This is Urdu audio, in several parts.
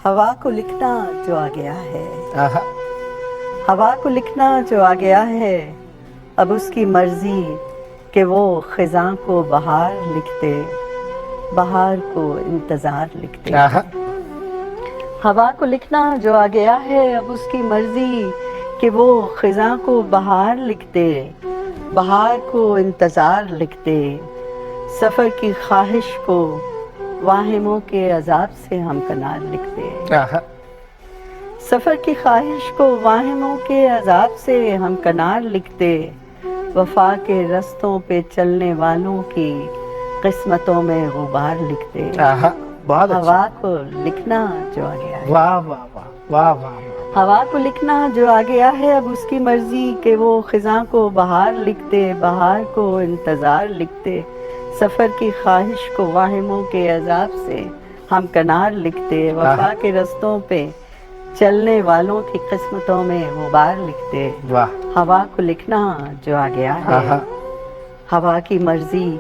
ہوا کو لکھنا جو آ گیا ہے، آہا، ہوا کو لکھنا جو آ گیا ہے، اب اس کی مرضی کہ وہ خزاں کو بہار لکھ دے، بہار کو انتظار لکھ دے۔ آہا، ہوا کو لکھنا جو آ گیا ہے، اب اس کی مرضی کہ وہ خزاں کو بہار لکھ دے، بہار کو انتظار لکھ دے۔ سفر کی خواہش کو واہموں کے عذاب سے ہمکنار لکھ دے۔ آہا، سفر کی خواہش کو واہموں کے عذاب سے ہمکنار لکھ دے۔ وفا کے رستوں پہ چلنے والوں کی قسمتوں میں غبار لکھ دے۔ آہا، بہت اچھا، ہوا کو لکھنا جو آ گیا ہے، واہ واہ واہ واہ واہ واہ، ہوا کو لکھنا جو آ گیا ہے، اب اس کی مرضی کہ وہ خزاں کو بہار لکھ دے، بہار کو انتظار لکھ دے۔ سفر کی خواہش کو واہموں کے عذاب سے ہمکنار لکھ دے۔ وفا کے رستوں پہ چلنے والوں کی قسمتوں میں غبار لکھ دے۔ واہ، ہوا کو لکھنا جو آ گیا ہے، آہا، ہوا کی مرضی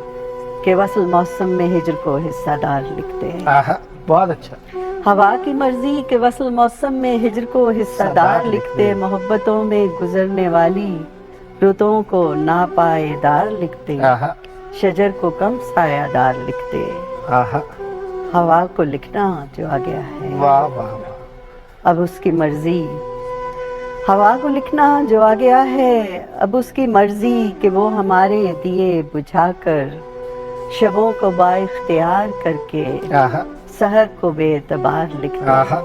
کہ وصل موسم میں ہجر کو حصہ دار لکھ دے۔ آہا، بہت اچھا، ہوا کی مرضی کہ وصل موسم میں ہجر کو حصہ دار لکھ دے۔ محبتوں میں گزرنے والی رتوں کو ناپائیدار لکھ دے۔ آہا، شجر کو کم سایہ دار لکھ دے۔ آہا، ہوا کو لکھنا جو آ گیا ہے، واہ واہ واہ، اب اس کی مرضی۔ ہوا کو لکھنا جو آ گیا ہے، اب اس کی مرضی کہ وہ ہمارے دیے بجھا کر شبوں کو با اختیار کر کے آہا، سحر کو بے اعتبار لکھ دے۔ آہا،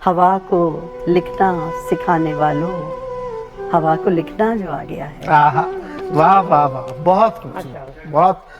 ہوا کو لکھنا سکھانے والوں، ہوا کو لکھنا جو آ گیا ہے۔ آہا، واہ واہ واہ، بہت خوبصورت، بہت